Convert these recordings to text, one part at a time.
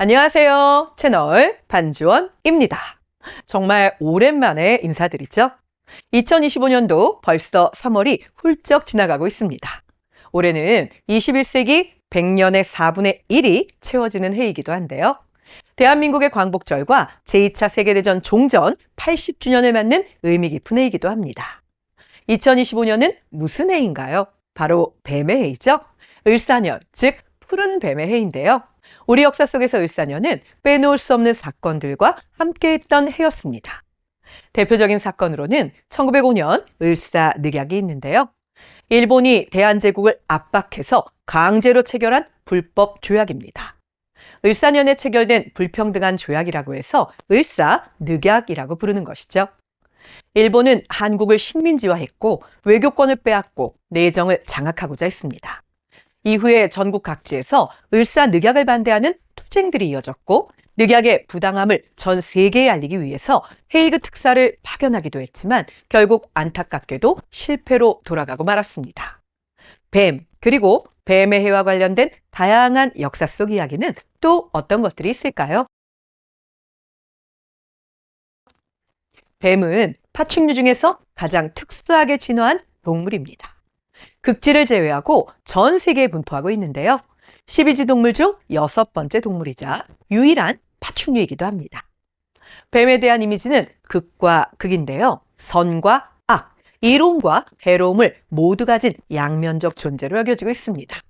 안녕하세요. 채널 반지원입니다. 정말 오랜만에 인사드리죠. 2025년도 벌써 3월이 훌쩍 지나가고 있습니다. 올해는 21세기 100년의 4분의 1이 채워지는 해이기도 한데요. 대한민국의 광복절과 제2차 세계대전 종전 80주년을 맞는 의미 깊은 해이기도 합니다. 2025년은 무슨 해인가요? 바로 뱀의 해이죠. 을사년, 즉 푸른 뱀의 해인데요. 우리 역사 속에서 을사년은 빼놓을 수 없는 사건들과 함께했던 해였습니다. 대표적인 사건으로는 1905년 을사늑약이 있는데요. 일본이 대한제국을 압박해서 강제로 체결한 불법 조약입니다. 을사년에 체결된 불평등한 조약이라고 해서 을사늑약이라고 부르는 것이죠. 일본은 한국을 식민지화했고 외교권을 빼앗고 내정을 장악하고자 했습니다. 이후에 전국 각지에서 을사늑약을 반대하는 투쟁들이 이어졌고 늑약의 부당함을 전 세계에 알리기 위해서 헤이그 특사를 파견하기도 했지만 결국 안타깝게도 실패로 돌아가고 말았습니다. 뱀, 그리고 뱀의 해와 관련된 다양한 역사 속 이야기는 또 어떤 것들이 있을까요? 뱀은 파충류 중에서 가장 특수하게 진화한 동물입니다. 극지를 제외하고 전 세계에 분포하고 있는데요. 12지 동물 중 6번째 동물이자 유일한 파충류이기도 합니다. 뱀에 대한 이미지는 극과 극인데요. 선과 악, 이로움과 해로움을 모두 가진 양면적 존재로 여겨지고 있습니다.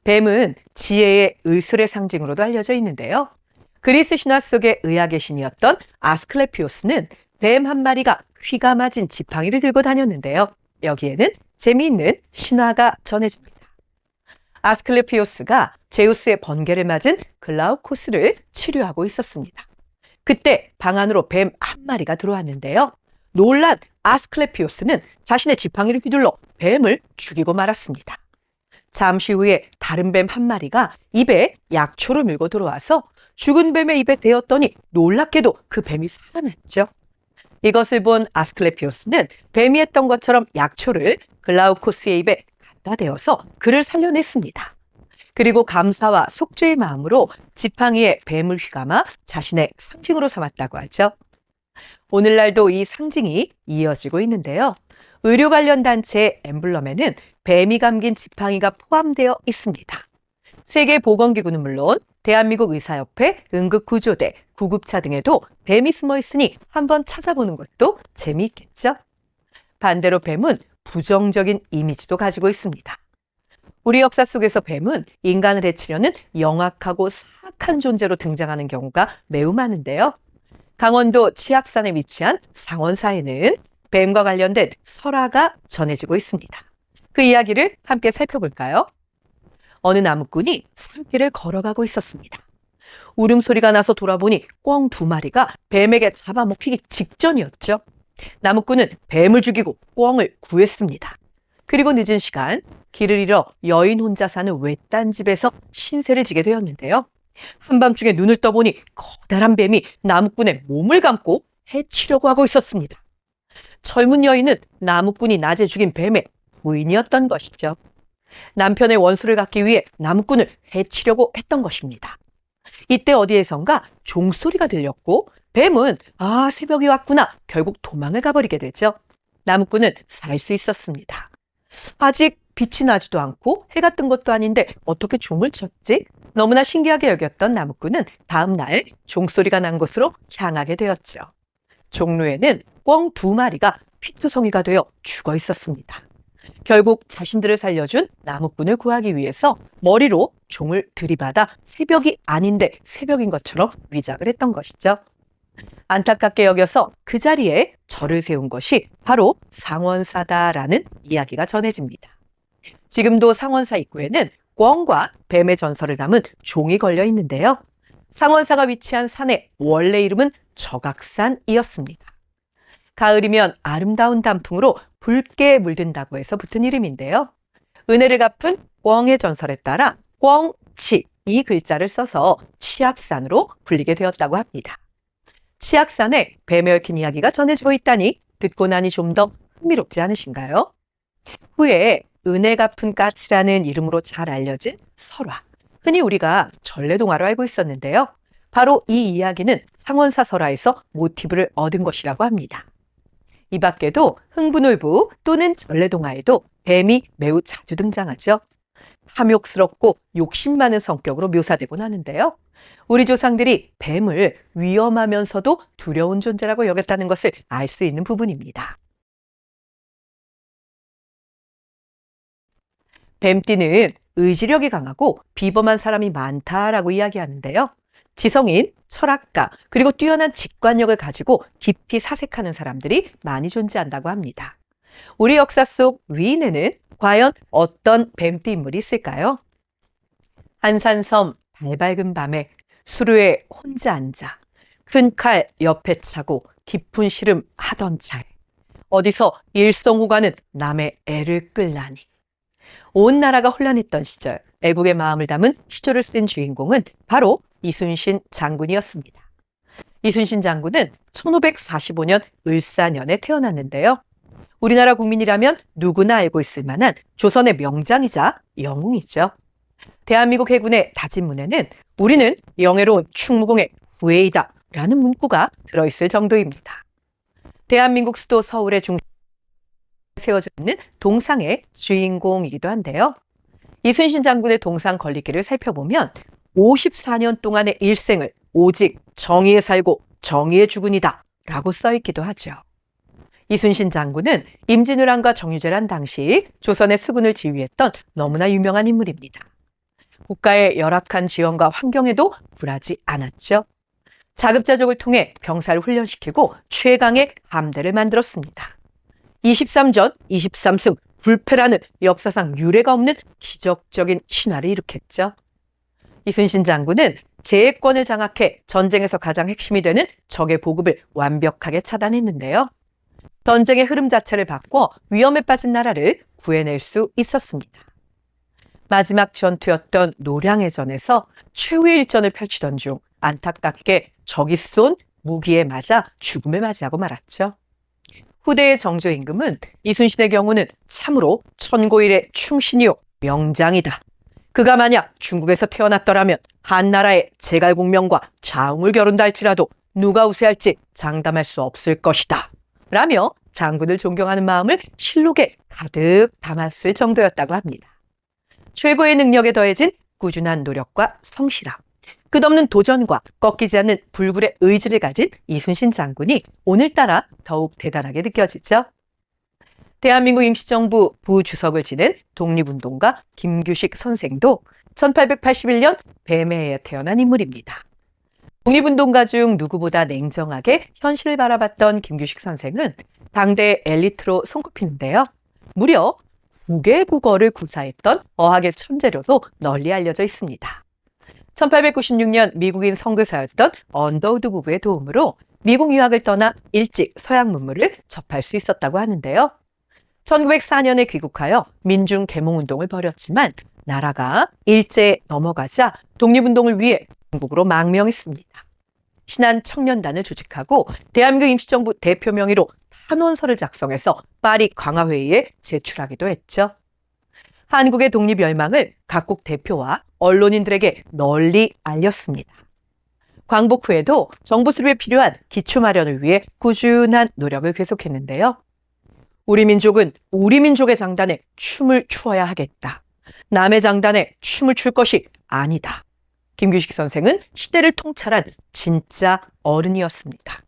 뱀은 지혜의 의술의 상징으로도 알려져 있는데요. 그리스 신화 속의 의학의 신이었던 아스클레피오스는 뱀 한 마리가 휘가 맞은 지팡이를 들고 다녔는데요. 여기에는 재미있는 신화가 전해집니다. 아스클레피오스가 제우스의 번개를 맞은 글라우코스를 치료하고 있었습니다. 그때 방 안으로 뱀 한 마리가 들어왔는데요. 놀란 아스클레피오스는 자신의 지팡이를 휘둘러 뱀을 죽이고 말았습니다. 잠시 후에 다른 뱀 한 마리가 입에 약초를 물고 들어와서 죽은 뱀의 입에 대었더니 놀랍게도 그 뱀이 살아났죠. 이것을 본 아스클레피오스는 뱀이 했던 것처럼 약초를 글라우코스의 입에 갖다 대어서 그를 살려냈습니다. 그리고 감사와 속죄의 마음으로 지팡이에 뱀을 휘감아 자신의 상징으로 삼았다고 하죠. 오늘날도 이 상징이 이어지고 있는데요. 의료 관련 단체의 엠블럼에는 뱀이 감긴 지팡이가 포함되어 있습니다. 세계보건기구는 물론 대한민국 의사협회, 응급구조대, 구급차 등에도 뱀이 숨어 있으니 한번 찾아보는 것도 재미있겠죠? 반대로 뱀은 부정적인 이미지도 가지고 있습니다. 우리 역사 속에서 뱀은 인간을 해치려는 영악하고 사악한 존재로 등장하는 경우가 매우 많은데요. 강원도 치악산에 위치한 상원사에는 뱀과 관련된 설화가 전해지고 있습니다. 그 이야기를 함께 살펴볼까요? 어느 나무꾼이 산길을 걸어가고 있었습니다. 울음소리가 나서 돌아보니 꿩 2마리가 뱀에게 잡아먹히기 직전이었죠. 나무꾼은 뱀을 죽이고 꿩을 구했습니다. 그리고 늦은 시간 길을 잃어 여인 혼자 사는 외딴 집에서 신세를 지게 되었는데요. 한밤중에 눈을 떠보니 커다란 뱀이 나무꾼의 몸을 감고 해치려고 하고 있었습니다. 젊은 여인은 나무꾼이 낮에 죽인 뱀의 부인이었던 것이죠. 남편의 원수를 갚기 위해 나무꾼을 해치려고 했던 것입니다. 이때 어디에선가 종소리가 들렸고 뱀은 새벽이 왔구나 결국 도망을 가버리게 되죠. 나무꾼은 살 수 있었습니다. 아직 빛이 나지도 않고 해가 뜬 것도 아닌데 어떻게 종을 쳤지? 너무나 신기하게 여겼던 나무꾼은 다음 날 종소리가 난 곳으로 향하게 되었죠. 종로에는 꿩 2마리가 피투성이가 되어 죽어 있었습니다. 결국 자신들을 살려준 나무꾼을 구하기 위해서 머리로 종을 들이받아 새벽이 아닌데 새벽인 것처럼 위장을 했던 것이죠. 안타깝게 여겨서 그 자리에 절을 세운 것이 바로 상원사다라는 이야기가 전해집니다. 지금도 상원사 입구에는 꿩과 뱀의 전설을 담은 종이 걸려 있는데요. 상원사가 위치한 산의 원래 이름은 저각산이었습니다. 가을이면 아름다운 단풍으로 붉게 물든다고 해서 붙은 이름인데요. 은혜를 갚은 꿩의 전설에 따라 꿩치 이 글자를 써서 치악산으로 불리게 되었다고 합니다. 치악산에 뱀에 얽힌 이야기가 전해지고 있다니 듣고 나니 좀 더 흥미롭지 않으신가요? 후에 은혜 갚은 까치라는 이름으로 잘 알려진 설화, 흔히 우리가 전래동화로 알고 있었는데요. 바로 이 이야기는 상원사 설화에서 모티브를 얻은 것이라고 합니다. 이 밖에도 흥분울부 또는 전래동화에도 뱀이 매우 자주 등장하죠. 탐욕스럽고 욕심 많은 성격으로 묘사되곤 하는데요. 우리 조상들이 뱀을 위험하면서도 두려운 존재라고 여겼다는 것을 알 수 있는 부분입니다. 뱀띠는 의지력이 강하고 비범한 사람이 많다라고 이야기하는데요. 지성인, 철학가, 그리고 뛰어난 직관력을 가지고 깊이 사색하는 사람들이 많이 존재한다고 합니다. 우리 역사 속 위인에는 과연 어떤 뱀띠 인물이 있을까요? 한산섬 달밝은 밤에 수루에 혼자 앉아 큰 칼 옆에 차고 깊은 시름 하던 차에 어디서 일성후가는 남의 애를 끌라니. 온 나라가 혼란했던 시절 애국의 마음을 담은 시조를 쓴 주인공은 바로 이순신 장군이었습니다. 이순신 장군은 1545년 을사년에 태어났는데요. 우리나라 국민이라면 누구나 알고 있을 만한 조선의 명장이자 영웅이죠. 대한민국 해군의 다짐문에는 우리는 영예로운 충무공의 후예이다 라는 문구가 들어있을 정도입니다. 대한민국 수도 서울의 중심에 세워져 있는 동상의 주인공이기도 한데요. 이순신 장군의 동상 건립기를 살펴보면 54년 동안의 일생을 오직 정의에 살고 정의에 죽으니다 라고 써있기도 하죠. 이순신 장군은 임진왜란과 정유재란 당시 조선의 수군을 지휘했던 너무나 유명한 인물입니다. 국가의 열악한 지형과 환경에도 굴하지 않았죠. 자급자족을 통해 병사를 훈련시키고 최강의 함대를 만들었습니다. 23전 23승 불패라는 역사상 유례가 없는 기적적인 신화를 일으켰죠. 이순신 장군은 제해권을 장악해 전쟁에서 가장 핵심이 되는 적의 보급을 완벽하게 차단했는데요. 전쟁의 흐름 자체를 바꿔 위험에 빠진 나라를 구해낼 수 있었습니다. 마지막 전투였던 노량해전에서 최후의 일전을 펼치던 중 안타깝게 적이 쏜 무기에 맞아 죽음을 맞이하고 말았죠. 후대의 정조 임금은 이순신의 경우는 참으로 천고일의 충신이요 명장이다. 그가 만약 중국에서 태어났더라면 한나라의 제갈공명과 자웅을 겨룬다 할지라도 누가 우세할지 장담할 수 없을 것이다. 라며 장군을 존경하는 마음을 실록에 가득 담았을 정도였다고 합니다. 최고의 능력에 더해진 꾸준한 노력과 성실함, 끝없는 도전과 꺾이지 않는 불굴의 의지를 가진 이순신 장군이 오늘따라 더욱 대단하게 느껴지죠. 대한민국 임시정부 부주석을 지낸 독립운동가 김규식 선생도 1881년 뱀해에 태어난 인물입니다. 독립운동가 중 누구보다 냉정하게 현실을 바라봤던 김규식 선생은 당대 엘리트로 손꼽히는데요. 무려 9개 국어를 구사했던 어학의 천재로도 널리 알려져 있습니다. 1896년 미국인 선교사였던 언더우드 부부의 도움으로 미국 유학을 떠나 일찍 서양 문물을 접할 수 있었다고 하는데요. 1904년에 귀국하여 민중 계몽운동을 벌였지만 나라가 일제에 넘어가자 독립운동을 위해 중국으로 망명했습니다. 신한 청년단을 조직하고 대한민국 임시정부 대표 명의로 탄원서를 작성해서 파리 강화회의에 제출하기도 했죠. 한국의 독립열망을 각국 대표와 언론인들에게 널리 알렸습니다. 광복 후에도 정부 수립에 필요한 기초 마련을 위해 꾸준한 노력을 계속했는데요. 우리 민족은 우리 민족의 장단에 춤을 추어야 하겠다. 남의 장단에 춤을 출 것이 아니다. 김규식 선생은 시대를 통찰한 진짜 어른이었습니다.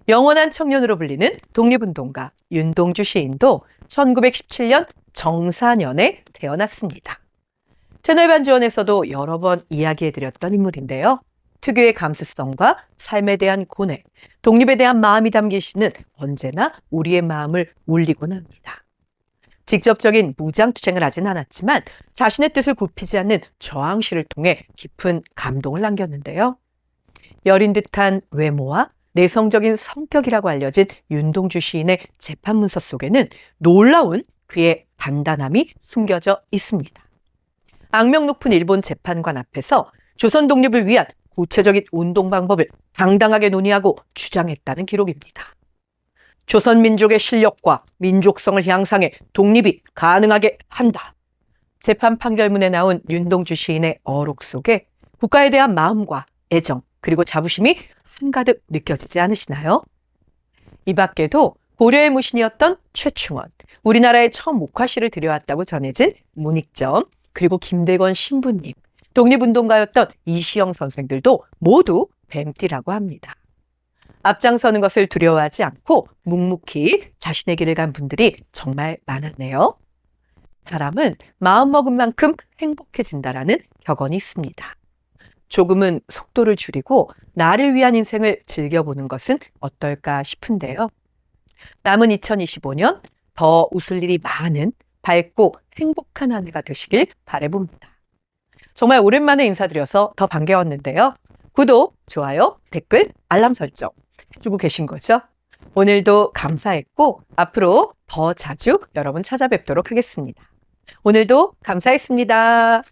영원한 청년으로 불리는 독립운동가 윤동주 시인도 1917년 정사년에 태어났습니다. 채널 반주원에서도 여러 번 이야기해드렸던 인물인데요. 특유의 감수성과 삶에 대한 고뇌, 독립에 대한 마음이 담긴 시는 언제나 우리의 마음을 울리곤 합니다. 직접적인 무장투쟁을 하진 않았지만 자신의 뜻을 굽히지 않는 저항시를 통해 깊은 감동을 남겼는데요. 여린 듯한 외모와 내성적인 성격이라고 알려진 윤동주 시인의 재판 문서 속에는 놀라운 그의 단단함이 숨겨져 있습니다. 악명 높은 일본 재판관 앞에서 조선 독립을 위한 구체적인 운동 방법을 당당하게 논의하고 주장했다는 기록입니다. 조선 민족의 실력과 민족성을 향상해 독립이 가능하게 한다. 재판 판결문에 나온 윤동주 시인의 어록 속에 국가에 대한 마음과 애정 그리고 자부심이 한가득 느껴지지 않으시나요? 이 밖에도 고려의 무신이었던 최충원, 우리나라의 첫 목화시를 들여왔다고 전해진 문익점, 그리고 김대건 신부님, 독립운동가였던 이시영 선생들도 모두 뱀띠라고 합니다. 앞장서는 것을 두려워하지 않고 묵묵히 자신의 길을 간 분들이 정말 많았네요. 사람은 마음먹은 만큼 행복해진다라는 격언이 있습니다. 조금은 속도를 줄이고 나를 위한 인생을 즐겨보는 것은 어떨까 싶은데요. 남은 2025년 더 웃을 일이 많은 밝고 행복한 한 해가 되시길 바라봅니다. 정말 오랜만에 인사드려서 더 반가웠는데요. 구독, 좋아요, 댓글, 알람 설정 해주고 계신 거죠? 오늘도 감사했고 앞으로 더 자주 여러분 찾아뵙도록 하겠습니다. 오늘도 감사했습니다.